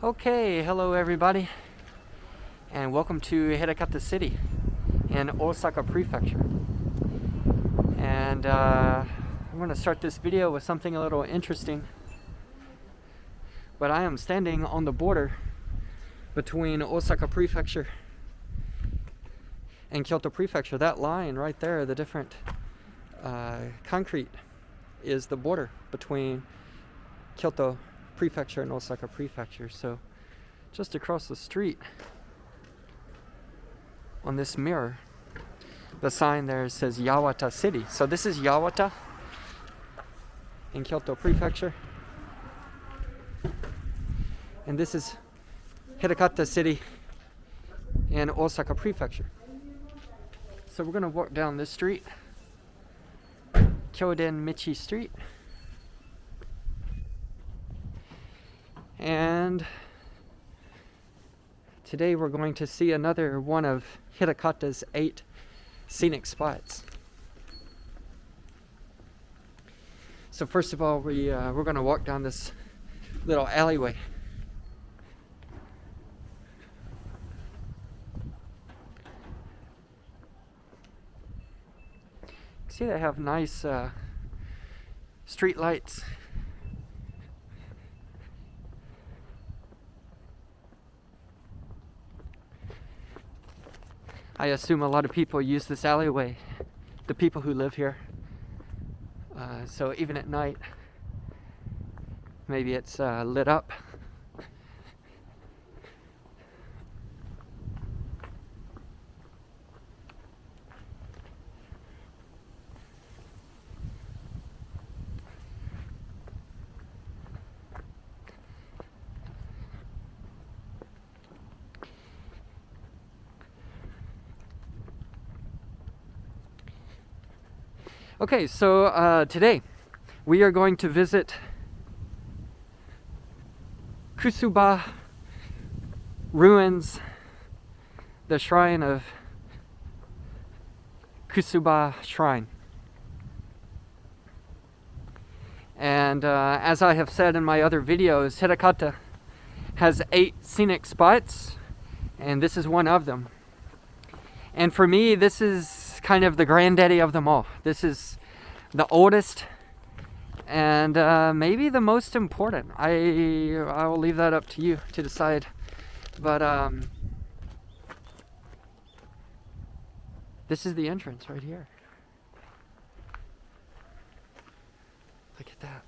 Okay, hello everybody, and welcome to Hirakata City in Osaka Prefecture. And I'm going to start this video with something a little interesting. But I am standing on the border between Osaka Prefecture and Kyoto Prefecture. That line right there, the different concrete, is the border between Kyoto Prefecture and Osaka Prefecture. So just across the street on this mirror, the sign there says Yawata City. So this is Yawata in Kyoto Prefecture, and this is Hirakata City in Osaka Prefecture. So we're going to walk down this street, Kyoden Michi Street. And today we're going to see another one of Hirakata's 8 scenic spots. So first of all, we're going to walk down this little alleyway. See, they have nice street lights. I assume a lot of people use this alleyway, the people who live here. So even at night, maybe it's lit up. Okay, so today we are going to visit Kuzuha ruins, the shrine of Kuzuha Shrine. And as I have said in my other videos, Hirakata has 8 scenic spots, and this is one of them. And for me, this is kind of the granddaddy of them all. This is the oldest and maybe the most important. I will leave that up to you to decide. But this is the entrance right here. Look at that.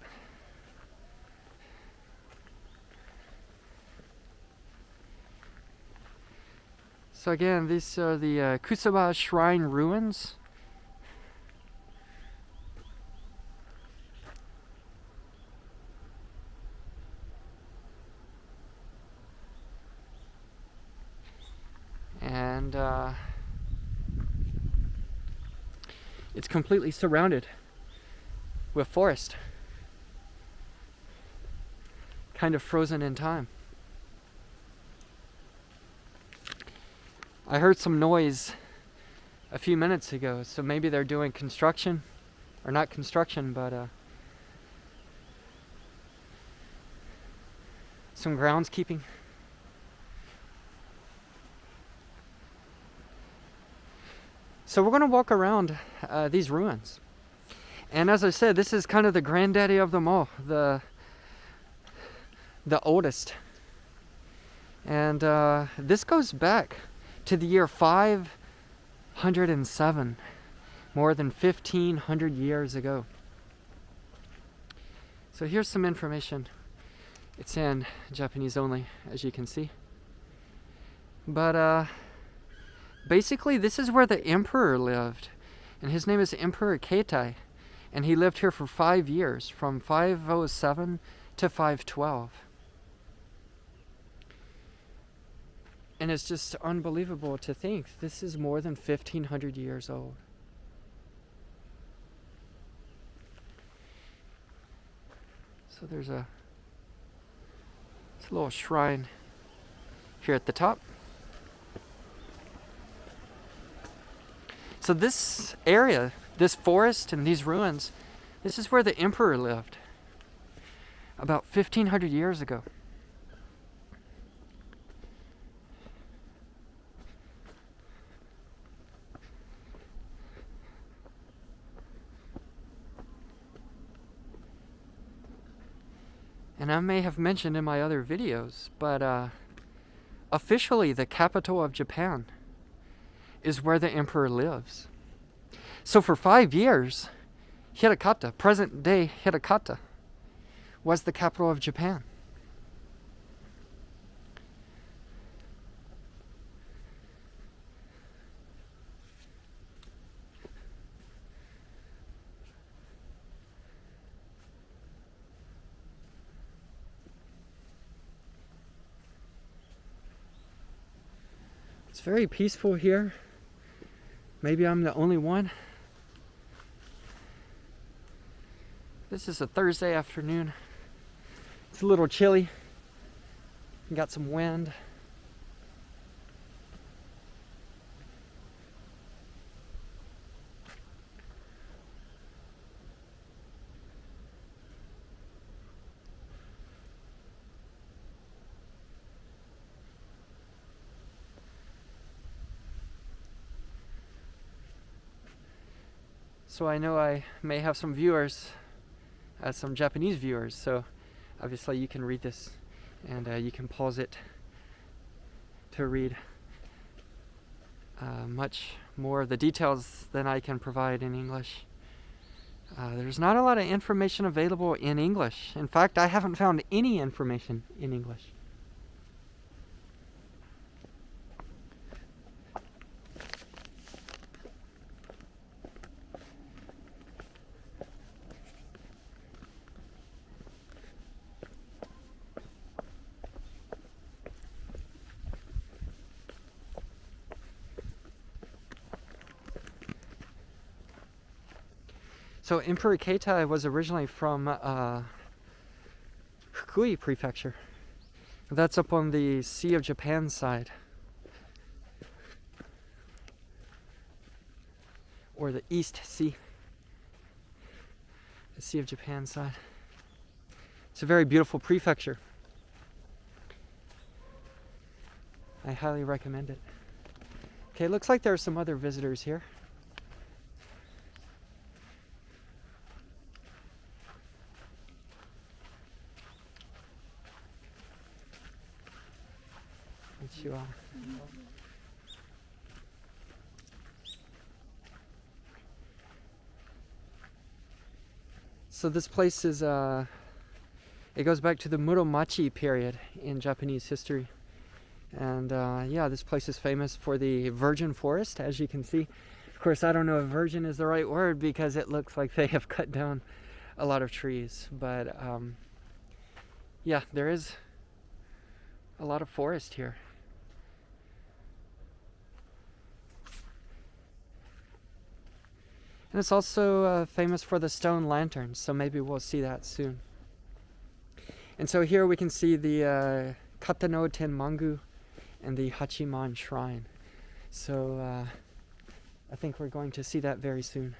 So again, these are the Kuzuha Shrine ruins. And it's completely surrounded with forest, kind of frozen in time. I heard some noise a few minutes ago, so maybe they're doing construction, or not construction, but some groundskeeping. So we're going to walk around these ruins. And as I said, this is kind of the granddaddy of them all, the oldest. And this goes back to the year 507, more than 1,500 years ago. So here's some information. It's in Japanese only, as you can see. But basically, this is where the emperor lived, and his name is Emperor Keitai, and he lived here for 5 years, from 507 to 512. And it's just unbelievable to think this is more than 1,500 years old. So there's a little shrine here at the top. So this area, this forest and these ruins, this is where the emperor lived about 1,500 years ago. And I may have mentioned in my other videos, but officially the capital of Japan is where the emperor lives. So for 5 years, Hirakata, present day Hirakata, was the capital of Japan. It's very peaceful here. Maybe I'm the only one. This is a Thursday afternoon. It's a little chilly. Got some wind. So I know I may have some viewers, some Japanese viewers, so obviously you can read this and you can pause it to read much more of the details than I can provide in English. There's not a lot of information available in English. In fact, I haven't found any information in English. So Emperor Keitai was originally from Fukui Prefecture. That's up on the Sea of Japan side. Or the East Sea. The Sea of Japan side. It's a very beautiful prefecture. I highly recommend it. Okay, looks like there are some other visitors here. So this place is, it goes back to the Muromachi period in Japanese history. And yeah, this place is famous for the virgin forest, as you can see. Of course, I don't know if virgin is the right word because it looks like they have cut down a lot of trees. But yeah, there is a lot of forest here. And it's also famous for the stone lanterns, so maybe we'll see that soon. And so here we can see the Katanoten Mangu and the Hachiman Shrine. So I think we're going to see that very soon.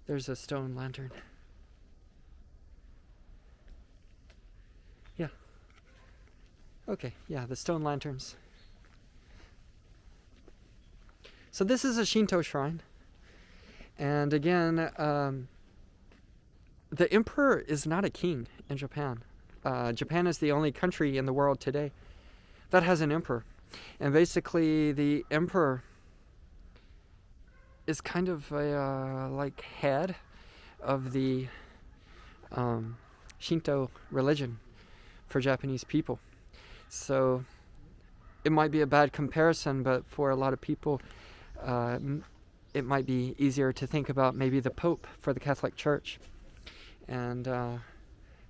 There's a stone lantern. Yeah. Okay, yeah, the stone lanterns. So this is a Shinto shrine. And again, the emperor is not a king in Japan. Japan is the only country in the world today that has an emperor. And basically the emperor is kind of a like head of the Shinto religion for Japanese people. So it might be a bad comparison, but for a lot of people it might be easier to think about maybe the Pope for the Catholic Church. And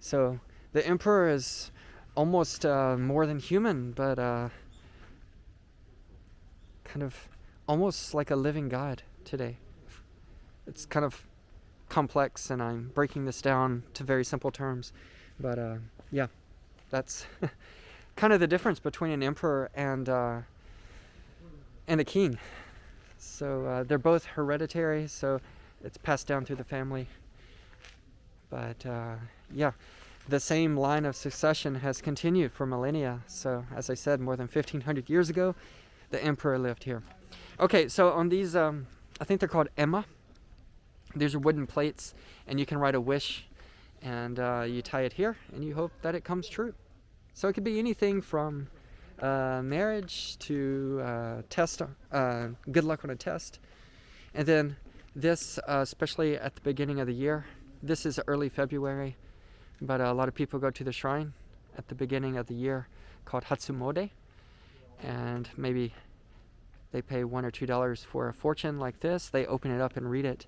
so the emperor is almost more than human, but kind of almost like a living God today. It's kind of complex, and I'm breaking this down to very simple terms, but yeah, that's kind of the difference between an emperor and a king. So they're both hereditary, so it's passed down through the family. But yeah, the same line of succession has continued for millennia. So, as I said, more than 1,500 years ago, the emperor lived here. Okay, so on these, I think they're called emma. These are wooden plates, and you can write a wish, and you tie it here, and you hope that it comes true. So it could be anything from marriage to good luck on a test. And then this, especially at the beginning of the year, this is early February, but a lot of people go to the shrine at the beginning of the year called Hatsumode, and maybe they pay $1 or $2 for a fortune like this. They open it up and read it.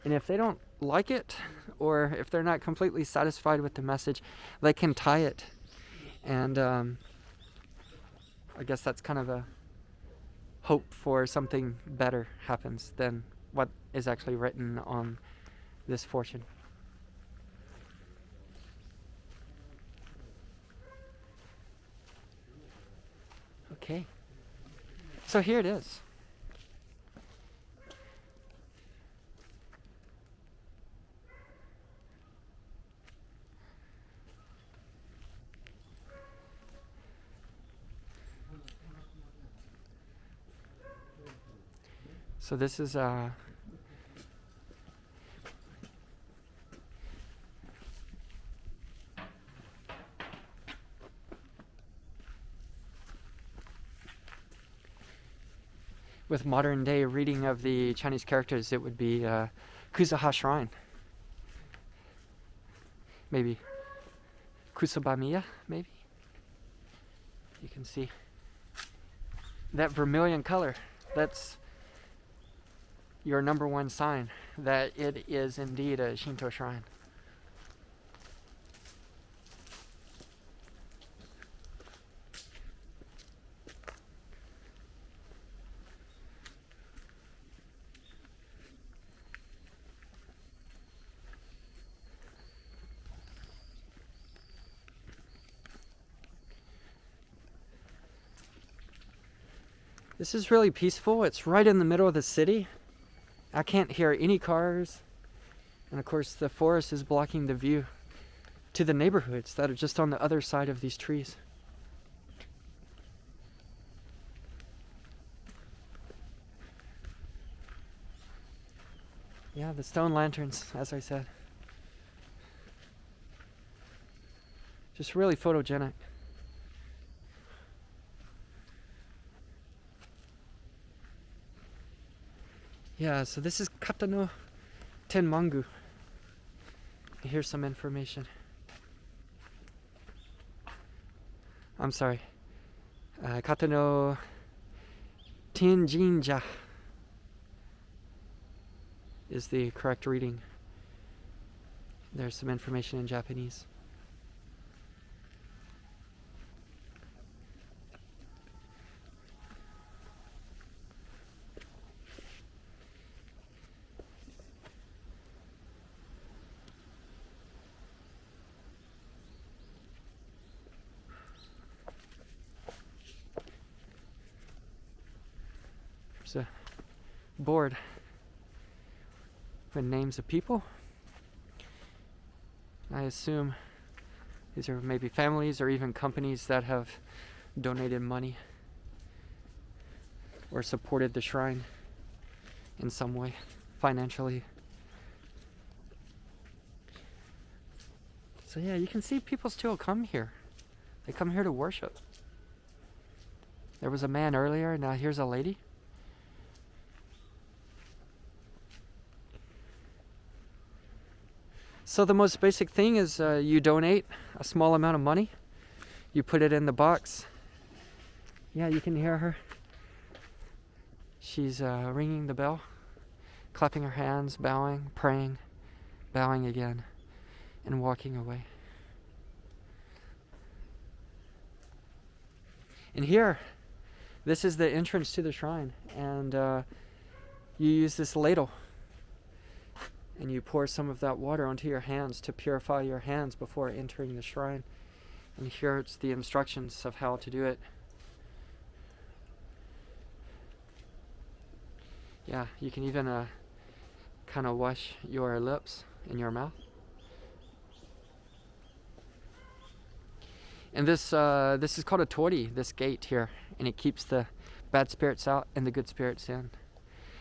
And if they don't like it, or if they're not completely satisfied with the message, they can tie it. And I guess that's kind of a hope for something better happens than what is actually written on this fortune. Okay, so here it is. So this is with modern day reading of the Chinese characters, it would be Kuzuha Shrine. Maybe Kuzuha Miya, maybe. You can see that vermilion color. That's your number one sign that it is indeed a Shinto shrine. This is really peaceful. It's right in the middle of the city. I can't hear any cars. And of course the forest is blocking the view to the neighborhoods that are just on the other side of these trees. Yeah, the stone lanterns, as I said. Just really photogenic. Yeah, so this is Katanoten Shrine. Here's some information. I'm sorry. Katanoten Shrine is the correct reading. There's some information in Japanese. There's a board with names of people. I assume these are maybe families or even companies that have donated money or supported the shrine in some way, financially. So yeah, you can see people still come here. They come here to worship. There was a man earlier, now here's a lady. So the most basic thing is you donate a small amount of money. You put it in the box. Yeah, you can hear her. She's ringing the bell, clapping her hands, bowing, praying, bowing again, and walking away. And here, this is the entrance to the shrine, and you use this ladle. And you pour some of that water onto your hands to purify your hands before entering the shrine. And here it's the instructions of how to do it. Yeah, you can even kind of wash your lips and your mouth. And this is called a tori, this gate here, and it keeps the bad spirits out and the good spirits in.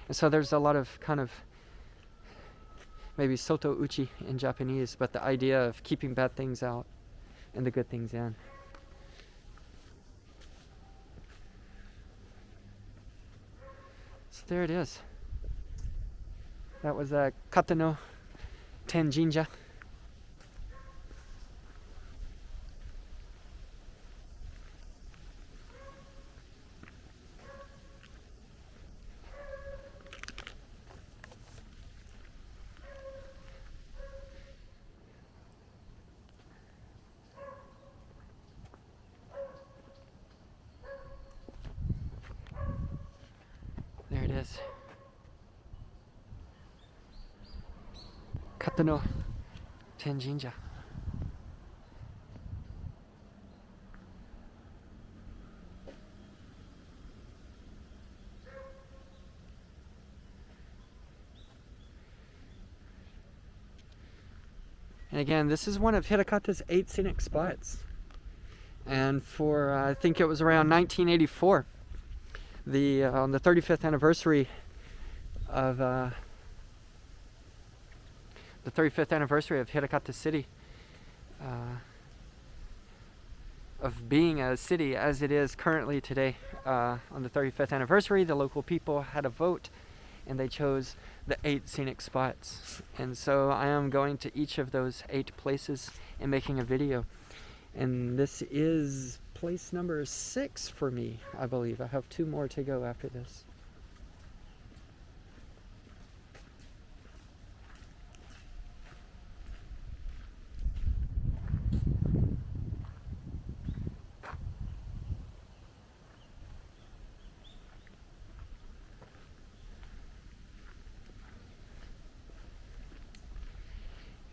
And so there's a lot of kind of maybe soto uchi in Japanese, but the idea of keeping bad things out and the good things in. So there it is. That was Katanoten Shrine. There it is. Katanoten Shrine. And again, this is one of Hirakata's 8 scenic spots. And for, I think it was around 1984, on the 35th anniversary of Hirakata City, of being a city as it is currently today. On the 35th anniversary, the local people had a vote and they chose the 8 scenic spots. And so I am going to each of those 8 places and making a video. And this is place number 6 for me, I believe. I have 2 more to go after this.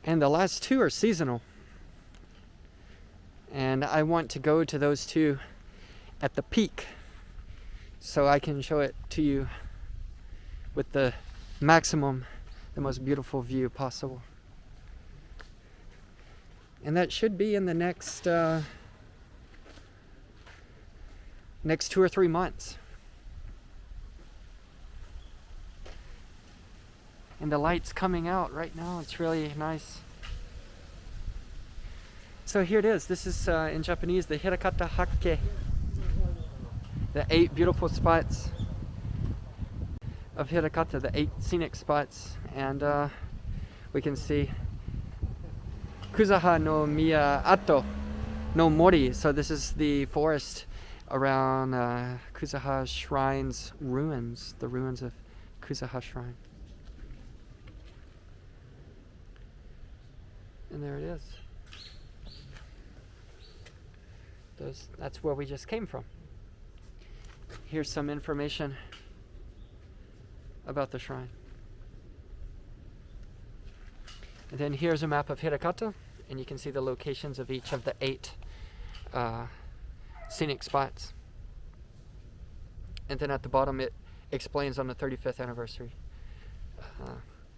And the last 2 are seasonal. And I want to go to those 2 at the peak so I can show it to you with the maximum, the most beautiful view possible. And that should be in the next 2 or 3 months. And the light's coming out right now. It's really nice. So here it is. This is in Japanese the Hirakata Hakke, the 8 beautiful spots of Hirakata, the 8 scenic spots. And we can see Kuzuha no miya ato no mori. So this is the forest around Kuzuha Shrine's ruins, the ruins of Kuzuha Shrine. And there it is. That's where we just came from. Here's some information about the shrine. And then here's a map of Hirakata, and you can see the locations of each of the 8 scenic spots. And then at the bottom it explains on the 35th anniversary,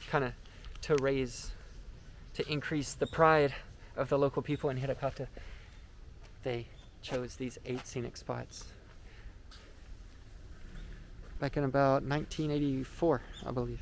kind of to increase the pride of the local people in Hirakata. They chose these 8 scenic spots back in about 1984, I believe.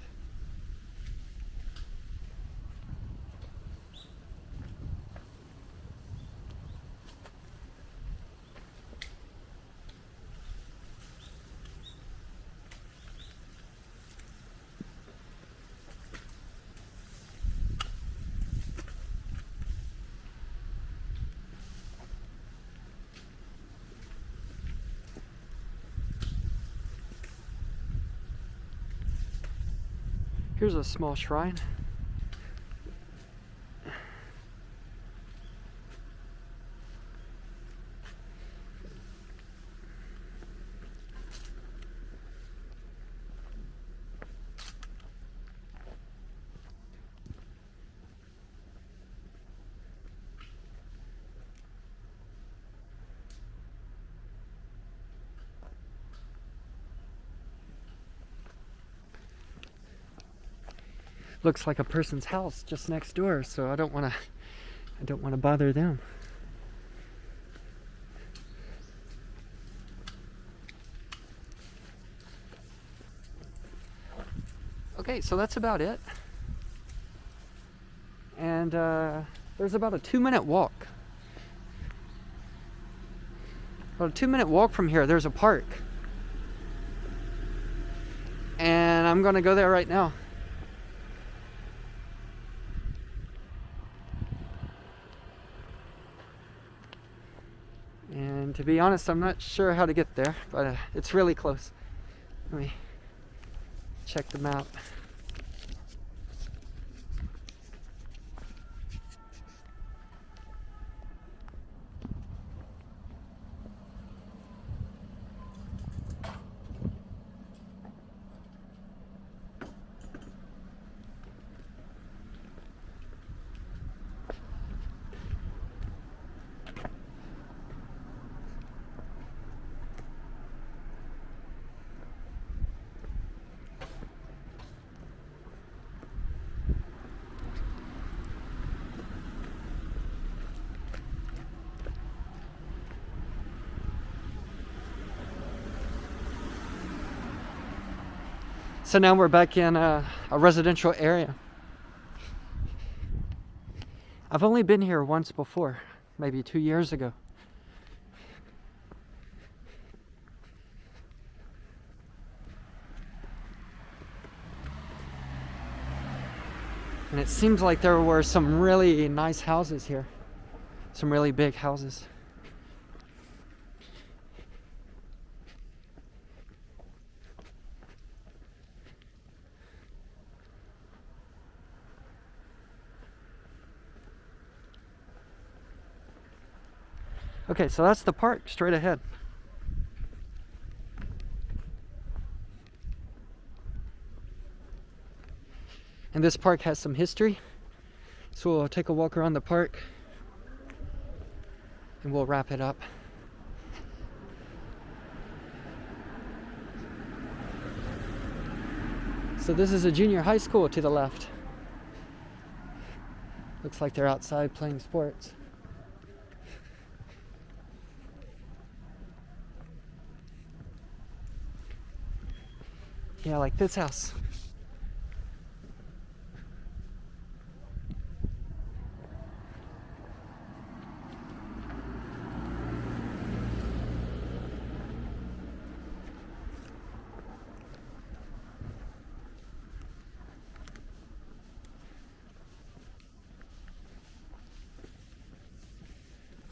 Here's a small shrine. Looks like a person's house just next door, so I don't want to bother them. Okay, so that's about it. And there's about a 2-minute walk. About a 2-minute walk from here, there's a park. And I'm gonna go there right now. And to be honest, I'm not sure how to get there, but it's really close. Let me check the map. So now we're back in a residential area. I've only been here once before, maybe 2 years ago. And it seems like there were some really nice houses here. Some really big houses. Okay, so that's the park straight ahead. And this park has some history. So we'll take a walk around the park and we'll wrap it up. So this is a junior high school to the left. Looks like they're outside playing sports. Yeah, like this house.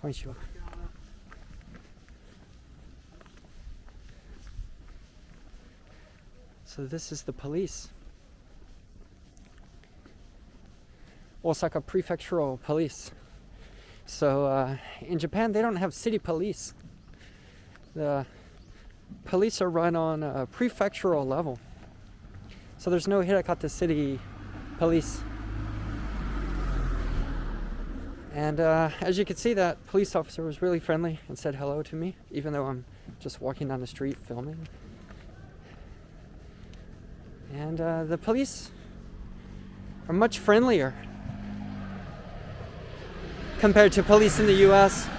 Konnichiwa. So this is the police. Osaka Prefectural Police. So in Japan they don't have city police. The police are run on a prefectural level. So there's no Hirakata city police. And as you can see, that police officer was really friendly and said hello to me, even though I'm just walking down the street filming. And the police are much friendlier compared to police in the US.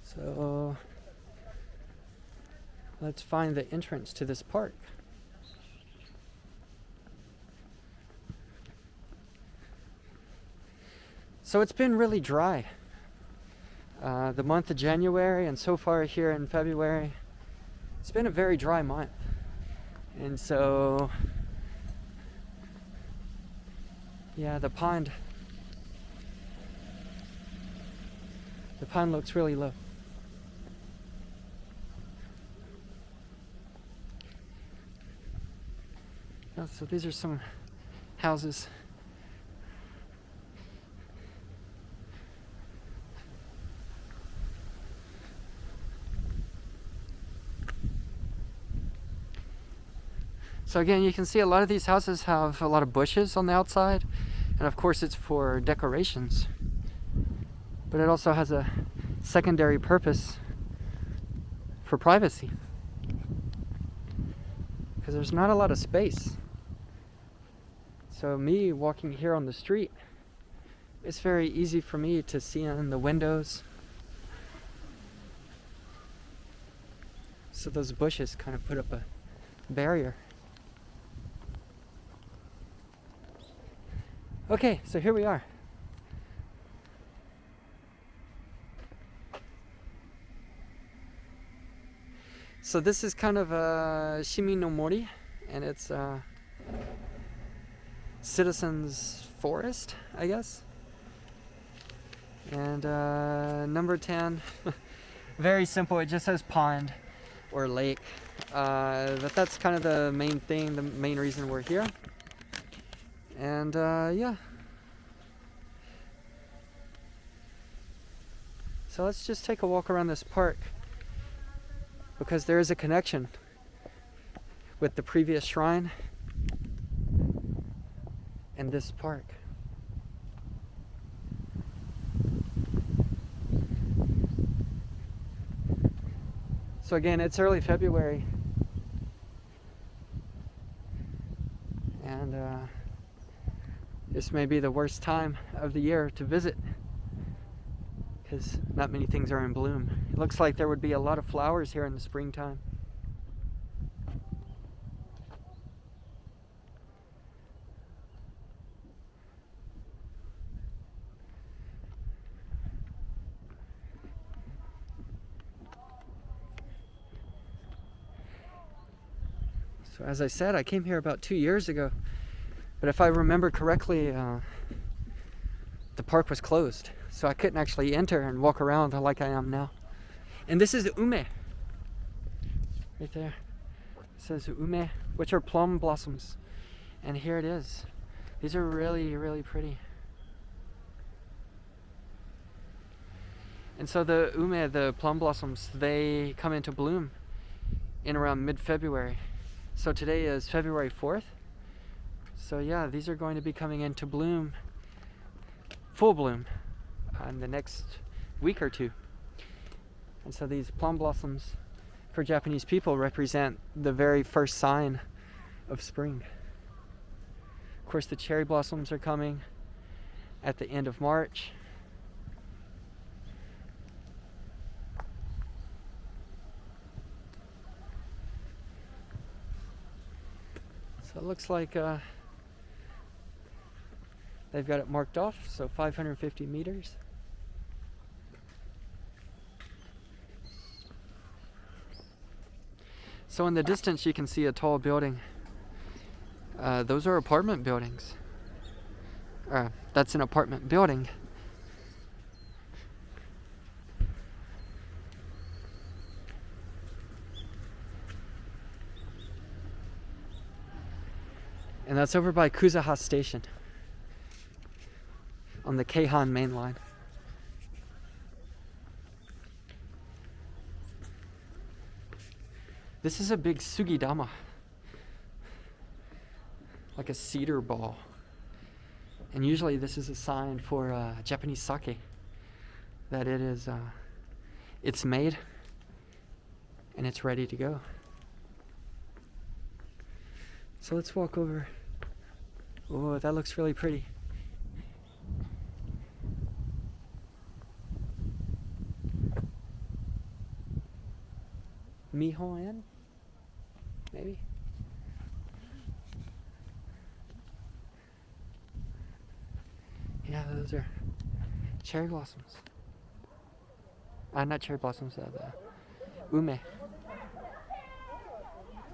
So let's find the entrance to this park. So it's been really dry. The month of January and so far here in February, it's been a very dry month. And so, yeah, the pond looks really low. So these are some houses. So again, you can see a lot of these houses have a lot of bushes on the outside, and of course it's for decorations. But it also has a secondary purpose for privacy. Because because there's not a lot of space. So me walking here on the street, it's very easy for me to see in the windows. So those bushes kind of put up a barrier. Okay, so here we are. So this is kind of a Shimin no Mori, and it's a citizens forest, I guess. And number 10, very simple, it just says pond or lake. But that's kind of the main thing, the main reason we're here. And yeah. So let's just take a walk around this park, because there is a connection with the previous shrine and this park. So again, it's early February, and this may be the worst time of the year to visit, because not many things are in bloom. It looks like there would be a lot of flowers here in the springtime. So as I said, I came here about 2 years ago, but if I remember correctly, the park was closed, so I couldn't actually enter and walk around like I am now. And this is ume, right there. It says ume, which are plum blossoms, and here it is. These are really, really pretty. And so the ume, the plum blossoms, they come into bloom in around mid-February. So today is February 4th. So yeah, these are going to be coming into bloom, full bloom, in the next week or two. And so these plum blossoms for Japanese people represent the very first sign of spring. Of course, the cherry blossoms are coming at the end of March. So it looks like they've got it marked off, so 550 meters. So in the distance you can see a tall building. Those are apartment buildings. That's an apartment building. And that's over by Kuzuha Station on the Keihan main line. This is a big sugidama, like a cedar ball. And usually this is a sign for Japanese sake, that it is, it's made and it's ready to go. So let's walk over. Oh, that looks really pretty. Mihon, maybe? Yeah, those are cherry blossoms. Not cherry blossoms, the ume.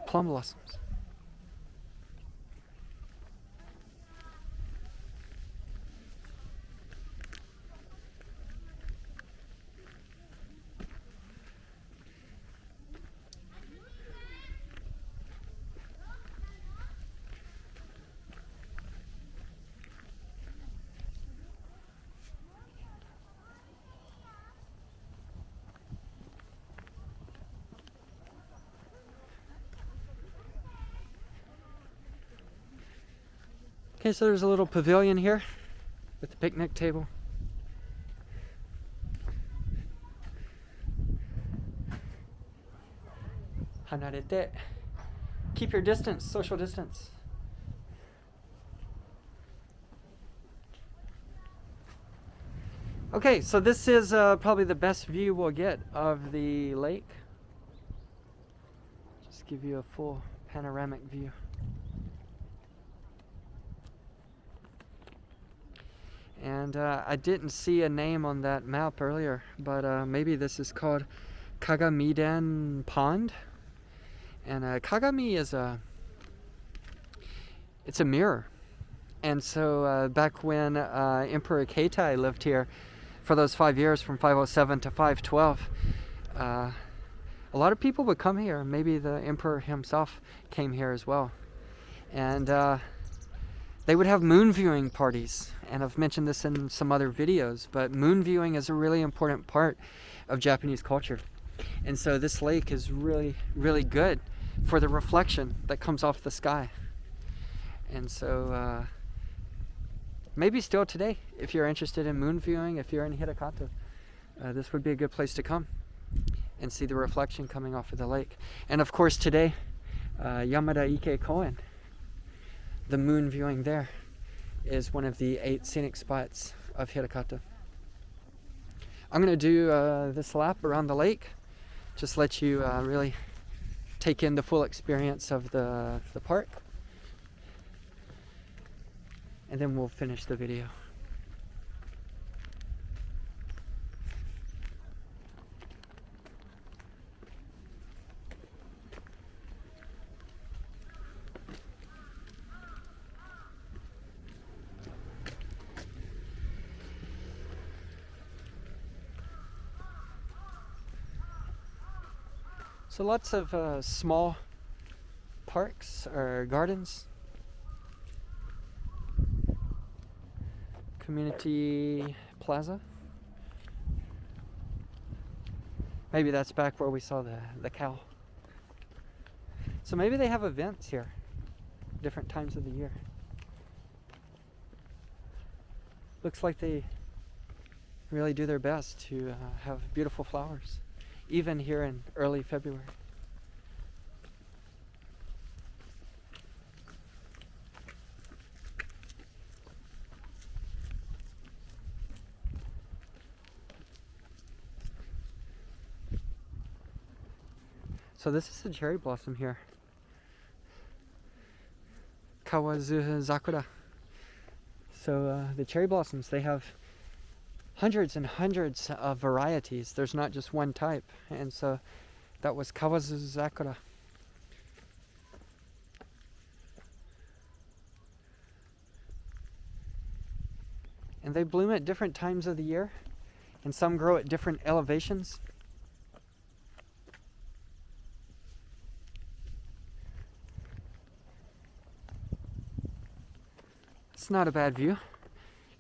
Plum blossoms. Okay, so there's a little pavilion here with the picnic table. Hanarete Keep your distance, social distance. Okay, so this is probably the best view we'll get of the lake. Just give you a full panoramic view. And I didn't see a name on that map earlier, but maybe this is called Kagamiden Pond. And Kagami is it's a mirror. And so back when Emperor Keitai lived here for those 5 years from 507 to 512, a lot of people would come here. Maybe the emperor himself came here as well. And they would have moon viewing parties. And I've mentioned this in some other videos, but moon viewing is a really important part of Japanese culture. And so this lake is really, really good for the reflection that comes off the sky. And so maybe still today, if you're interested in moon viewing, if you're in Hirakata, this would be a good place to come and see the reflection coming off of the lake. And of course today, Yamada Ike Koen, the moon viewing there, is one of the 8 scenic spots of Hirakata. I'm going to do this lap around the lake, just let you really take in the full experience of the park, and then we'll finish the video. So lots of small parks or gardens. Community plaza. Maybe that's back where we saw the cow. So maybe they have events here, different times of the year. Looks like they really do their best to have beautiful flowers, even here in early February. So this is the cherry blossom here. Kawazuha Zakura. So the cherry blossoms, they have hundreds and hundreds of varieties. There's not just one type. And so that was Kawazuha Zakura. And they bloom at different times of the year, and some grow at different elevations. It's not a bad view.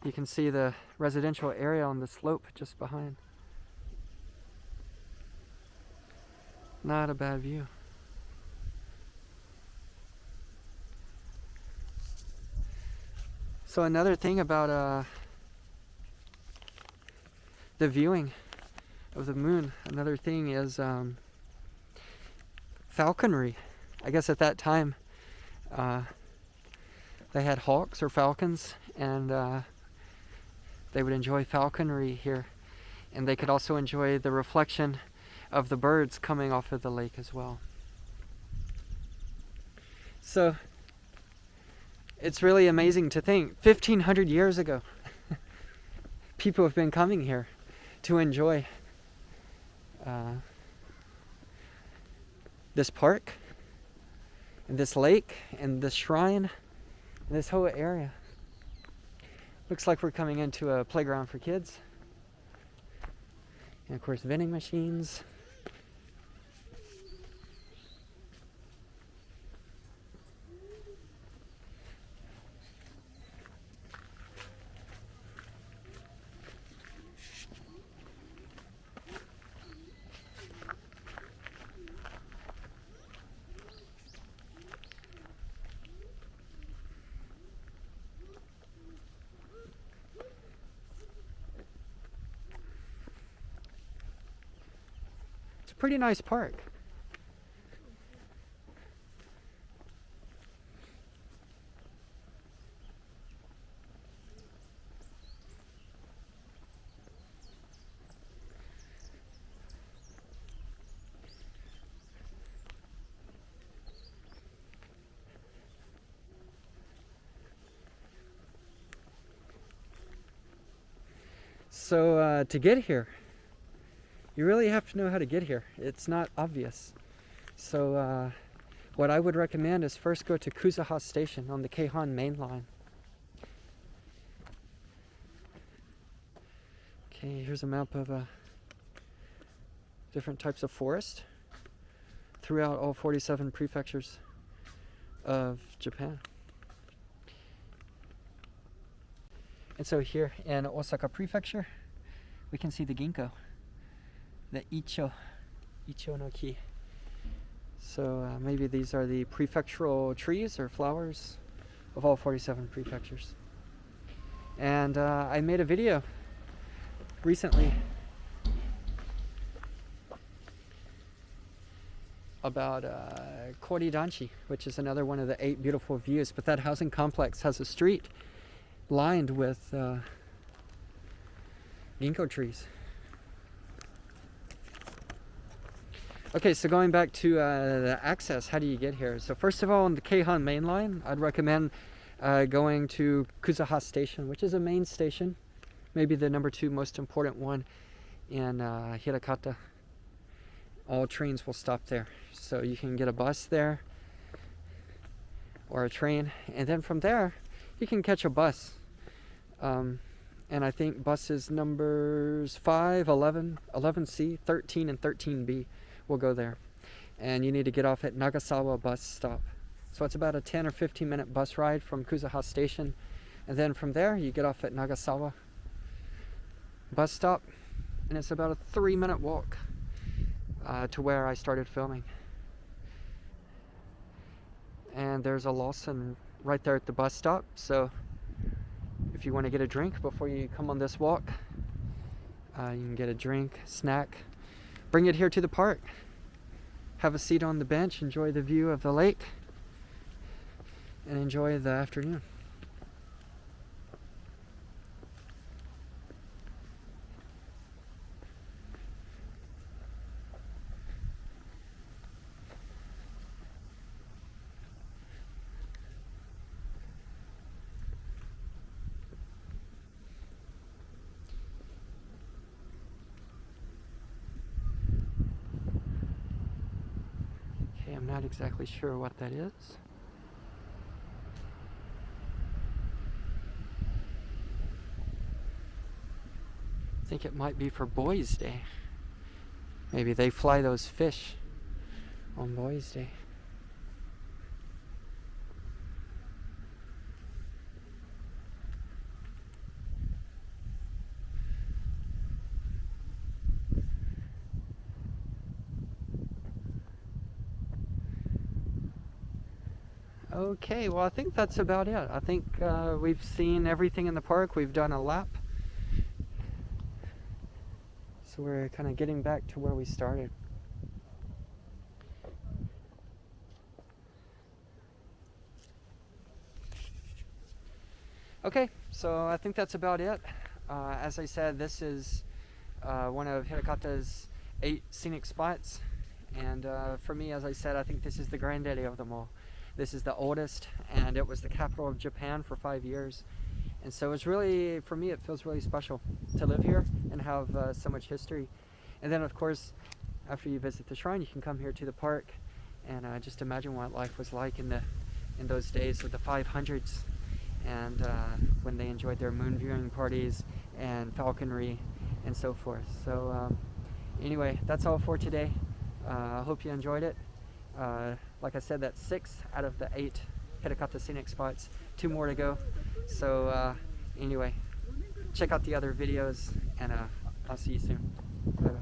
You can see the residential area on the slope just behind. Not a bad view. So another thing about the viewing of the moon, another thing is falconry. I guess at that time they had hawks or falcons, and they would enjoy falconry here, and they could also enjoy the reflection of the birds coming off of the lake as well. So it's really amazing to think 1,500 years ago people have been coming here to enjoy this park and this lake and this shrine and this whole area. Looks like we're coming into a playground for kids. And of course, vending machines. Pretty nice park. So to get here, you really have to know how to get here. It's not obvious. So what I would recommend is first go to Kuzuha Station on the Keihan main line. Okay, here's a map of different types of forest throughout all 47 prefectures of Japan. And so here in Osaka Prefecture, we can see the ginkgo, the icho no ki. So maybe these are the prefectural trees or flowers of all 47 prefectures. And I made a video recently about Koridanchi, which is another one of the 8 beautiful views. But that housing complex has a street lined with ginkgo trees. Okay, so going back to the access, how do you get here? So first of all, on the Keihan main line, I'd recommend going to Kuzuha Station, which is a main station, maybe the number 2 most important one in Hirakata. All trains will stop there, so you can get a bus there or a train, and then from there you can catch a bus. And I think buses numbers 5, 11, 11C, 13, and 13B will go there. And you need to get off at Nagasawa bus stop. So it's about a 10 or 15 minute bus ride from Kuzuha Station. And then from there you get off at Nagasawa bus stop. And it's about a 3-minute walk to where I started filming. And there's a Lawson right there at the bus stop. So if you want to get a drink before you come on this walk, you can get a drink, snack, bring it here to the park, have a seat on the bench, enjoy the view of the lake, and enjoy the afternoon. I'm not exactly sure what that is. I think it might be for Boys Day. Maybe they fly those fish on Boys Day. Okay, well I think that's about it. I think we've seen everything in the park. We've done a lap. So we're kind of getting back to where we started. Okay, so I think that's about it. As I said, this is one of Hirakata's 8 scenic spots. And for me, as I said, I think this is the granddaddy of them all. This is the oldest, and it was the capital of Japan for 5 years. And so it's really, for me, it feels really special to live here and have so much history. And then, of course, after you visit the shrine, you can come here to the park and just imagine what life was like in those days of the 500s, and when they enjoyed their moon viewing parties and falconry and so forth. So anyway, that's all for today. I hope you enjoyed it. Like I said, that's 6 out of the 8 Hirakata scenic spots. 2 more to go. So anyway, check out the other videos, and I'll see you soon. Bye bye.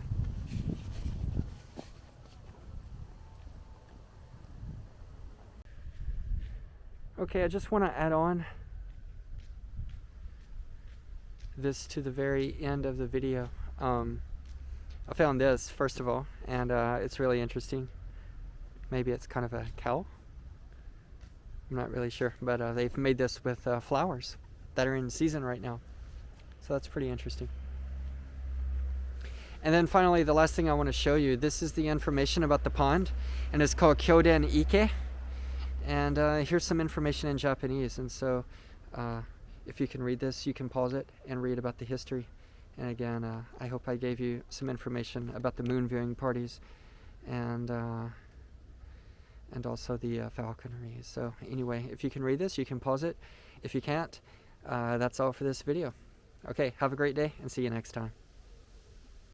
Okay, I just want to add on this to the very end of the video. I found this first of all, and it's really interesting. Maybe it's kind of a cow. I'm not really sure, but they've made this with flowers that are in season right now. So that's pretty interesting. And then finally, the last thing I want to show you, this is the information about the pond, and it's called Kyoden Ike. And here's some information in Japanese. And so if you can read this, you can pause it and read about the history And again, I hope I gave you some information about the moon viewing parties and also the falconry. So anyway, if you can read this, you can pause it. If you can't, that's all for this video. Okay, have a great day and see you next time.